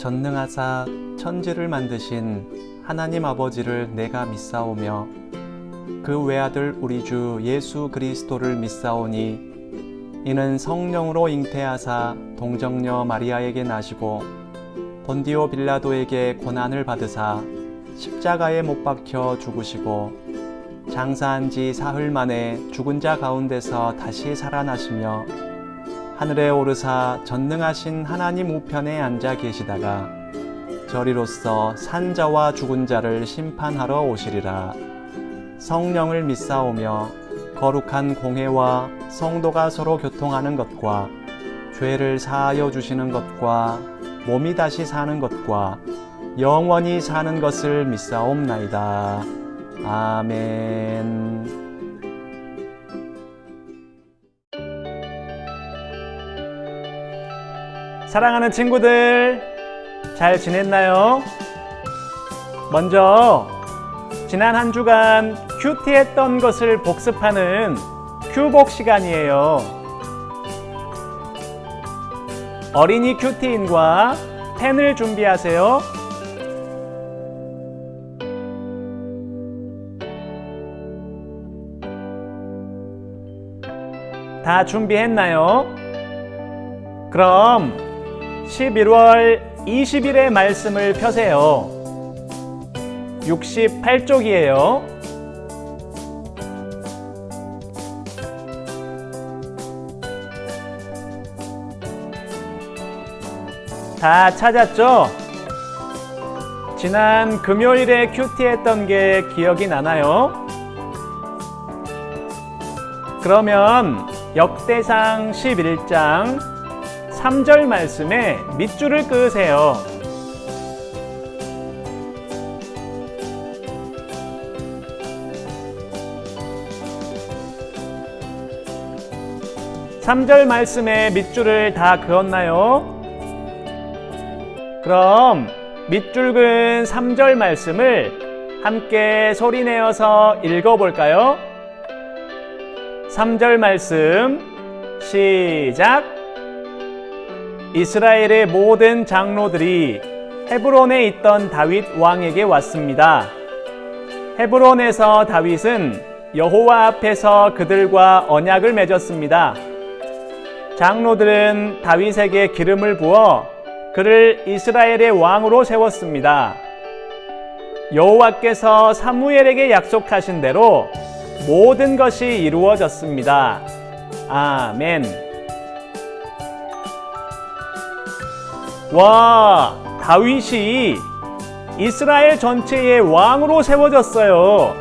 전능하사 천지를 만드신 하나님 아버지를 내가 믿사오며 그 외아들 우리 주 예수 그리스도를 믿사오니 이는 성령으로 잉태하사 동정녀 마리아에게 나시고 본디오 빌라도에게 고난을 받으사 십자가에 못 박혀 죽으시고 장사한 지 사흘 만에 죽은 자 가운데서 다시 살아나시며 하늘에 오르사 전능하신 하나님 우편에 앉아 계시다가 저리로서 산 자와 죽은 자를 심판하러 오시리라. 성령을 믿사오며 거룩한 공회와 성도가 서로 교통하는 것과 죄를 사하여 주시는 것과 몸이 다시 사는 것과 영원히 사는 것을 믿사옵나이다. 아멘. 사랑하는 친구들, 잘 지냈나요? 먼저 지난 한 주간 큐티했던 것을 복습하는 큐복 시간이에요. 어린이 큐티인과 펜을 준비하세요. 다 준비했나요? 그럼 11월 20일의 말씀을 펴세요. 68쪽이에요. 다 찾았죠? 지난 금요일에 큐티했던 게 기억이 나나요? 그러면 역대상 11장 3절 말씀에 밑줄을 그으세요. (3절) 말씀에 밑줄을 다 그었나요? 그럼 밑줄 그은 3절 말씀을 함께 소리내어서 읽어볼까요? 3절 말씀 시작! 이스라엘의 모든 장로들이 헤브론에 있던 다윗 왕에게 왔습니다. 헤브론에서 다윗은 여호와 앞에서 그들과 언약을 맺었습니다. 장로들은 다윗에게 기름을 부어 그를 이스라엘의 왕으로 세웠습니다. 여호와께서 사무엘에게 약속하신 대로 모든 것이 이루어졌습니다. 아멘. 와, 다윗이 이스라엘 전체의 왕으로 세워졌어요.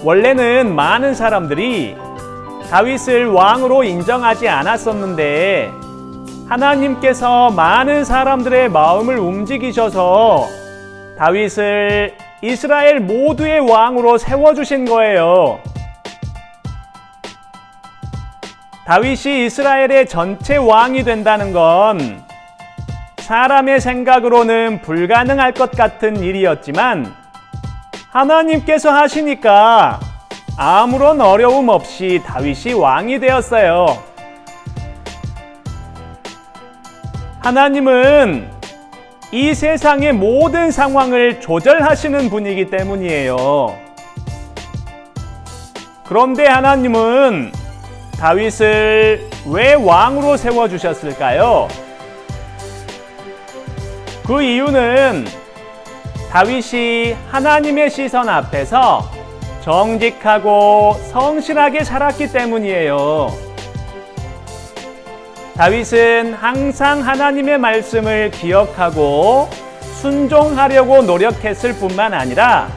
원래는 많은 사람들이 다윗을 왕으로 인정하지 않았었는데 하나님께서 많은 사람들의 마음을 움직이셔서 다윗을 이스라엘 모두의 왕으로 세워주신 거예요. 다윗이 이스라엘의 전체 왕이 된다는 건 사람의 생각으로는 불가능할 것 같은 일이었지만 하나님께서 하시니까 아무런 어려움 없이 다윗이 왕이 되었어요. 하나님은 이 세상의 모든 상황을 조절하시는 분이기 때문이에요. 그런데 하나님은 다윗을 왜 왕으로 세워주셨을까요? 그 이유는 다윗이 하나님의 시선 앞에서 정직하고 성실하게 살았기 때문이에요. 다윗은 항상 하나님의 말씀을 기억하고 순종하려고 노력했을 뿐만 아니라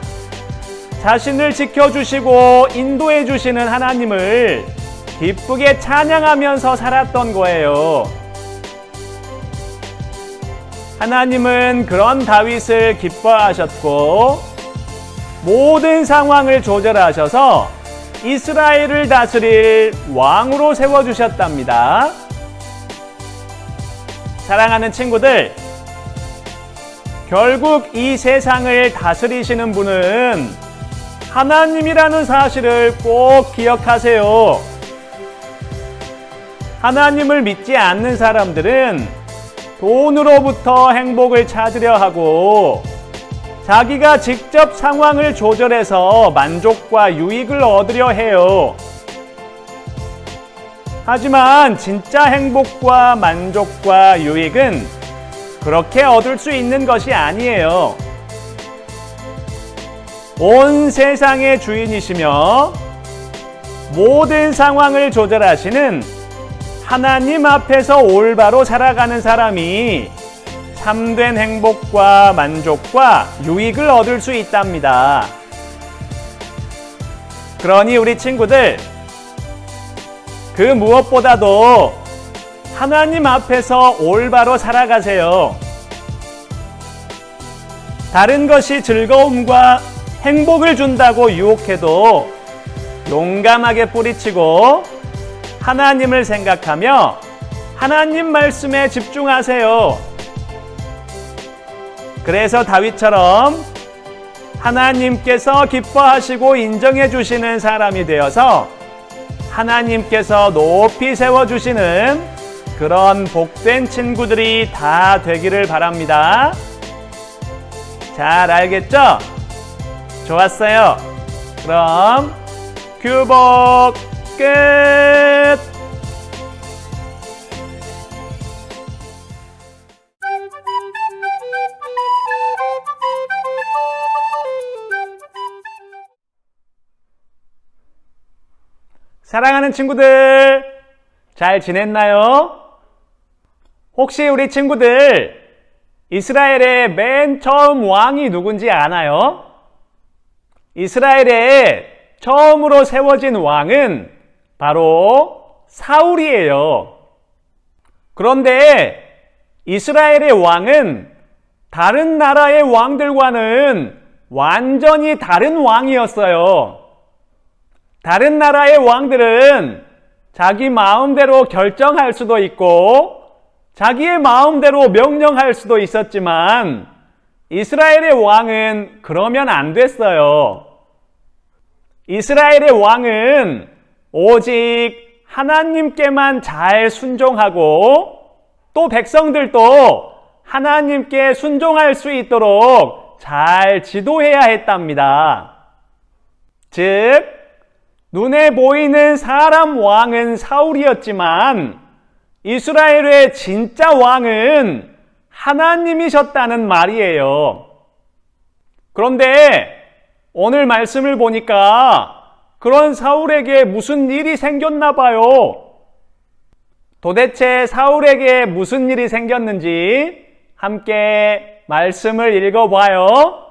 자신을 지켜주시고 인도해 주시는 하나님을 기쁘게 찬양하면서 살았던 거예요. 하나님은 그런 다윗을 기뻐하셨고 모든 상황을 조절하셔서 이스라엘을 다스릴 왕으로 세워주셨답니다. 사랑하는 친구들, 결국 이 세상을 다스리시는 분은 하나님이라는 사실을 꼭 기억하세요. 하나님을 믿지 않는 사람들은 돈으로부터 행복을 찾으려 하고 자기가 직접 상황을 조절해서 만족과 유익을 얻으려 해요. 하지만 진짜 행복과 만족과 유익은 그렇게 얻을 수 있는 것이 아니에요. 온 세상의 주인이시며 모든 상황을 조절하시는 하나님 앞에서 올바로 살아가는 사람이 참된 행복과 만족과 유익을 얻을 수 있답니다. 그러니 우리 친구들, 그 무엇보다도 하나님 앞에서 올바로 살아가세요. 다른 것이 즐거움과 행복을 준다고 유혹해도 용감하게 뿌리치고 하나님을 생각하며 하나님 말씀에 집중하세요. 그래서 다윗처럼 하나님께서 기뻐하시고 인정해 주시는 사람이 되어서 하나님께서 높이 세워주시는 그런 복된 친구들이 다 되기를 바랍니다. 잘 알겠죠? 좋았어요. 그럼 규복 끝! 사랑하는 친구들, 잘 지냈나요? 혹시 우리 친구들 이스라엘의 맨 처음 왕이 누군지 아나요? 이스라엘에 처음으로 세워진 왕은 바로 사울이에요. 그런데 이스라엘의 왕은 다른 나라의 왕들과는 완전히 다른 왕이었어요. 다른 나라의 왕들은 자기 마음대로 결정할 수도 있고 자기의 마음대로 명령할 수도 있었지만 이스라엘의 왕은 그러면 안 됐어요. 이스라엘의 왕은 오직 하나님께만 잘 순종하고 또 백성들도 하나님께 순종할 수 있도록 잘 지도해야 했답니다. 즉, 눈에 보이는 사람 왕은 사울이었지만 이스라엘의 진짜 왕은 하나님이셨다는 말이에요. 그런데 오늘 말씀을 보니까 그런 사울에게 무슨 일이 생겼나 봐요. 도대체 사울에게 무슨 일이 생겼는지 함께 말씀을 읽어봐요.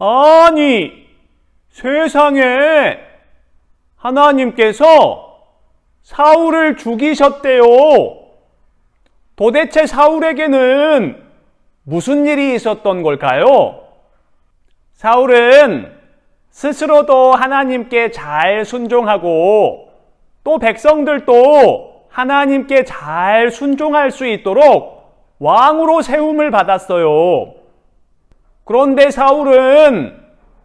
아니, 세상에 하나님께서 사울을 죽이셨대요. 도대체 사울에게는 무슨 일이 있었던 걸까요? 사울은 스스로도 하나님께 잘 순종하고 또 백성들도 하나님께 잘 순종할 수 있도록 왕으로 세움을 받았어요. 그런데 사울은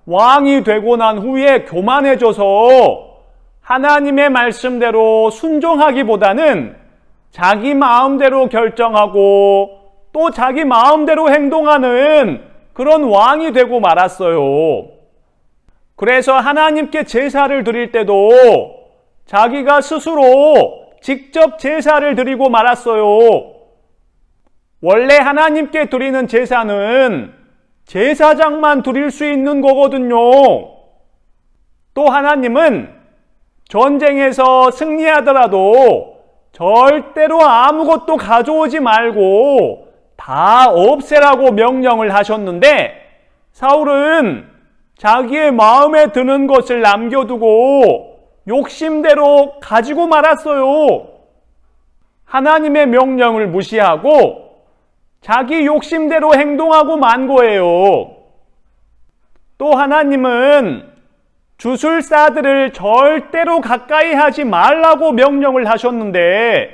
왕이 되고 난 후에 교만해져서 하나님의 말씀대로 순종하기보다는 자기 마음대로 결정하고 또 자기 마음대로 행동하는 그런 왕이 되고 말았어요. 그래서 하나님께 제사를 드릴 때도 자기가 스스로 직접 제사를 드리고 말았어요. 원래 하나님께 드리는 제사는 제사장만 드릴 수 있는 거거든요. 또 하나님은 전쟁에서 승리하더라도 절대로 아무것도 가져오지 말고 다 없애라고 명령을 하셨는데 사울은 자기의 마음에 드는 것을 남겨두고 욕심대로 가지고 말았어요. 하나님의 명령을 무시하고 자기 욕심대로 행동하고 만 거예요. 또 하나님은 주술사들을 절대로 가까이 하지 말라고 명령을 하셨는데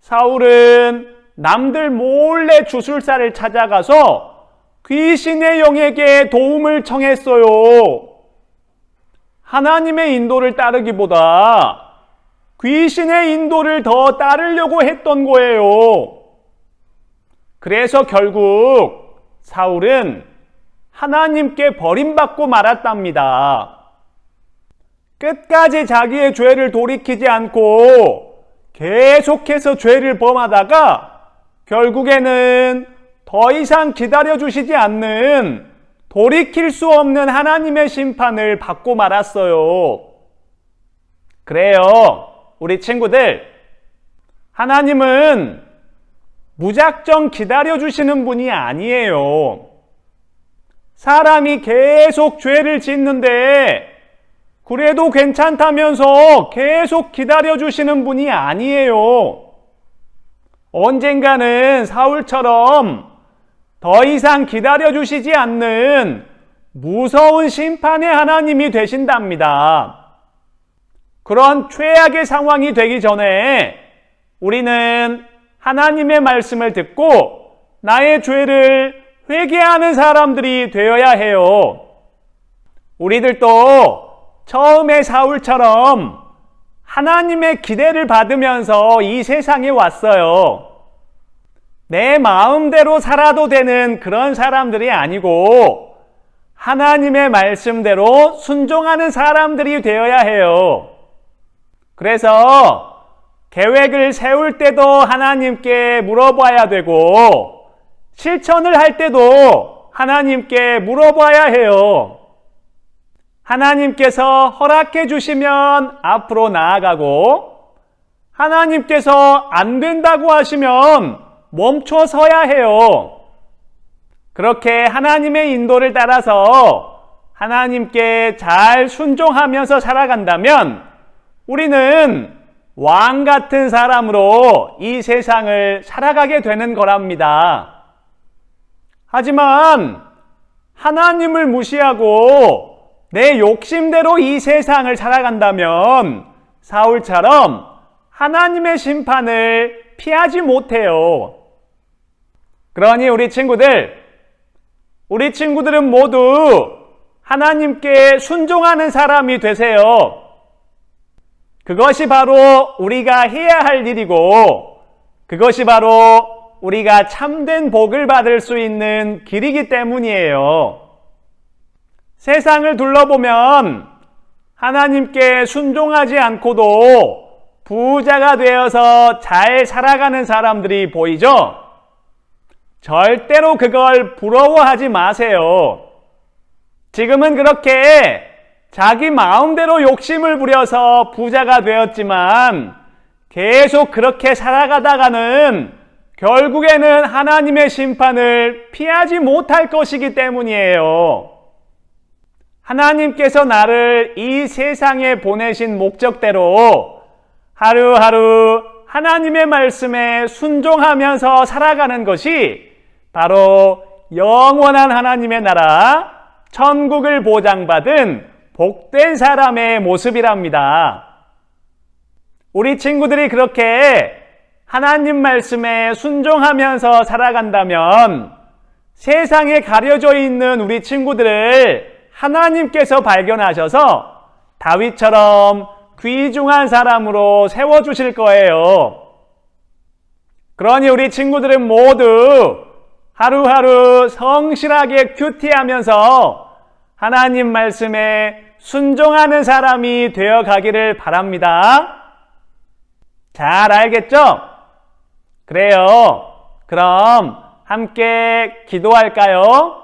사울은 남들 몰래 주술사를 찾아가서 귀신의 영에게 도움을 청했어요. 하나님의 인도를 따르기보다 귀신의 인도를 더 따르려고 했던 거예요. 그래서 결국 사울은 하나님께 버림받고 말았답니다. 끝까지 자기의 죄를 돌이키지 않고 계속해서 죄를 범하다가 결국에는 더 이상 기다려주시지 않는 돌이킬 수 없는 하나님의 심판을 받고 말았어요. 그래요, 우리 친구들, 하나님은 무작정 기다려주시는 분이 아니에요. 사람이 계속 죄를 짓는데 그래도 괜찮다면서 계속 기다려주시는 분이 아니에요. 언젠가는 사울처럼 더 이상 기다려주시지 않는 무서운 심판의 하나님이 되신답니다. 그런 최악의 상황이 되기 전에 우리는 하나님의 말씀을 듣고 나의 죄를 회개하는 사람들이 되어야 해요. 우리들도 처음에 사울처럼 하나님의 기대를 받으면서 이 세상에 왔어요. 내 마음대로 살아도 되는 그런 사람들이 아니고 하나님의 말씀대로 순종하는 사람들이 되어야 해요. 그래서 계획을 세울 때도 하나님께 물어봐야 되고 실천을 할 때도 하나님께 물어봐야 해요. 하나님께서 허락해 주시면 앞으로 나아가고 하나님께서 안 된다고 하시면 멈춰 서야 해요. 그렇게 하나님의 인도를 따라서 하나님께 잘 순종하면서 살아간다면 우리는 왕 같은 사람으로 이 세상을 살아가게 되는 거랍니다. 하지만 하나님을 무시하고 내 욕심대로 이 세상을 살아간다면 사울처럼 하나님의 심판을 피하지 못해요. 그러니 우리 친구들은 모두 하나님께 순종하는 사람이 되세요. 그것이 바로 우리가 해야 할 일이고 그것이 바로 우리가 참된 복을 받을 수 있는 길이기 때문이에요. 세상을 둘러보면 하나님께 순종하지 않고도 부자가 되어서 잘 살아가는 사람들이 보이죠? 절대로 그걸 부러워하지 마세요. 지금은 그렇게 자기 마음대로 욕심을 부려서 부자가 되었지만 계속 그렇게 살아가다가는 결국에는 하나님의 심판을 피하지 못할 것이기 때문이에요. 하나님께서 나를 이 세상에 보내신 목적대로 하루하루 하나님의 말씀에 순종하면서 살아가는 것이 바로 영원한 하나님의 나라, 천국을 보장받은 복된 사람의 모습이랍니다. 우리 친구들이 그렇게 하나님 말씀에 순종하면서 살아간다면 세상에 가려져 있는 우리 친구들을 하나님께서 발견하셔서 다윗처럼 귀중한 사람으로 세워주실 거예요. 그러니 우리 친구들은 모두 하루하루 성실하게 큐티하면서 하나님 말씀에 순종하는 사람이 되어 가기를 바랍니다. 잘 알겠죠? 그래요. 그럼 함께 기도할까요?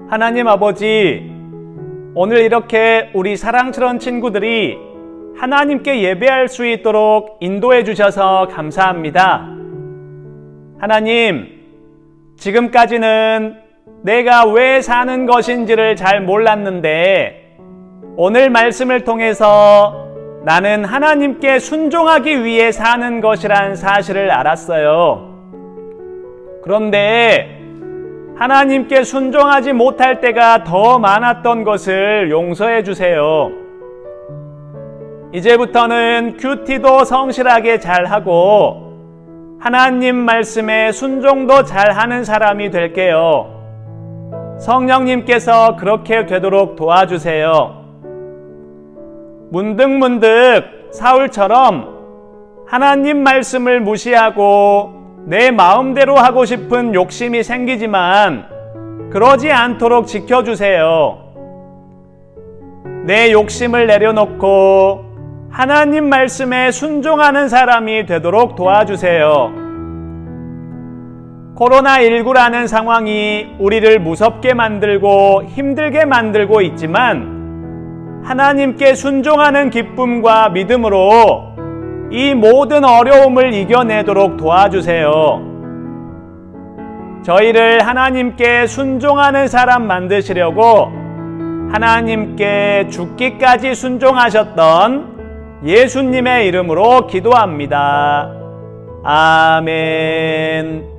하나님 아버지, 오늘 이렇게 우리 사랑스러운 친구들이 하나님께 예배할 수 있도록 인도해 주셔서 감사합니다. 하나님, 지금까지는 내가 왜 사는 것인지를 잘 몰랐는데 오늘 말씀을 통해서 나는 하나님께 순종하기 위해 사는 것이란 사실을 알았어요. 그런데 하나님께 순종하지 못할 때가 더 많았던 것을 용서해 주세요. 이제부터는 큐티도 성실하게 잘하고 하나님 말씀에 순종도 잘하는 사람이 될게요. 성령님께서 그렇게 되도록 도와주세요. 문득문득 사울처럼 하나님 말씀을 무시하고 내 마음대로 하고 싶은 욕심이 생기지만 그러지 않도록 지켜주세요. 내 욕심을 내려놓고 하나님 말씀에 순종하는 사람이 되도록 도와주세요. 코로나19라는 상황이 우리를 무섭게 만들고 힘들게 만들고 있지만 하나님께 순종하는 기쁨과 믿음으로 이 모든 어려움을 이겨내도록 도와주세요. 저희를 하나님께 순종하는 사람 만드시려고 하나님께 죽기까지 순종하셨던 예수님의 이름으로 기도합니다. 아멘.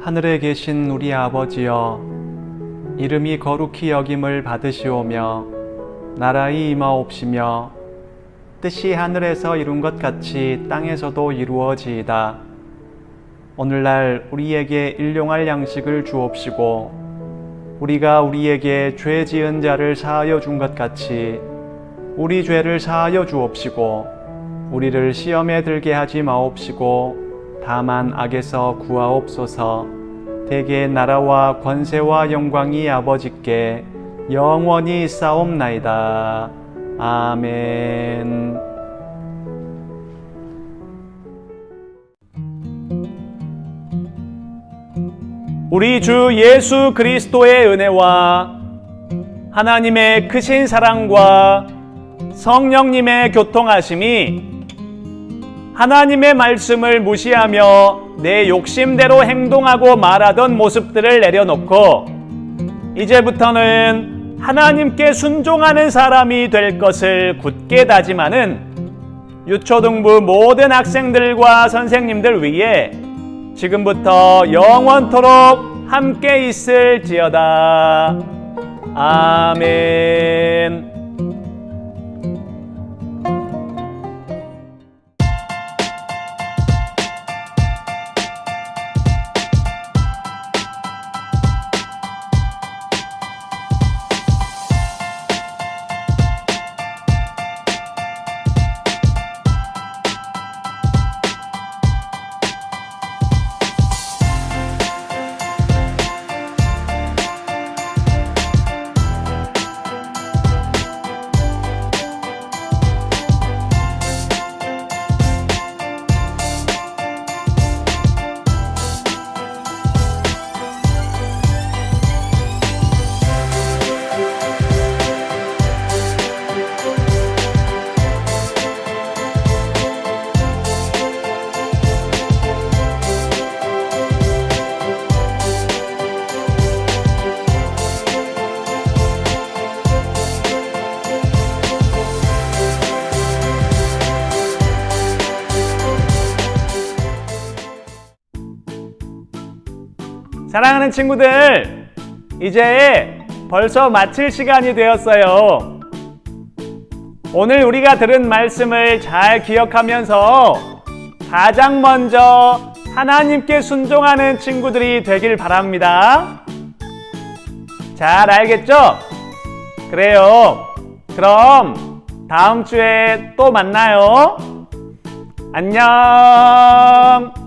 하늘에 계신 우리 아버지여, 이름이 거룩히 여김을 받으시오며 나라의 임하옵시며 뜻이 하늘에서 이룬 것 같이 땅에서도 이루어지이다. 오늘날 우리에게 일용할 양식을 주옵시고 우리가 우리에게 죄 지은 자를 사하여 준 것 같이 우리 죄를 사하여 주옵시고 우리를 시험에 들게 하지 마옵시고 다만 악에서 구하옵소서. 대개 나라와 권세와 영광이 아버지께 영원히 싸움나이다. 아멘. 우리 주 예수 그리스도의 은혜와 하나님의 크신 사랑과 성령님의 교통하심이 하나님의 말씀을 무시하며 내 욕심대로 행동하고 말하던 모습들을 내려놓고 이제부터는 하나님께 순종하는 사람이 될 것을 굳게 다짐하는 유초등부 모든 학생들과 선생님들 위해 지금부터 영원토록 함께 있을지어다. 아멘. 사랑하는 친구들, 이제 벌써 마칠 시간이 되었어요. 오늘 우리가 들은 말씀을 잘 기억하면서 가장 먼저 하나님께 순종하는 친구들이 되길 바랍니다. 잘 알겠죠? 그래요. 그럼 다음 주에 또 만나요. 안녕.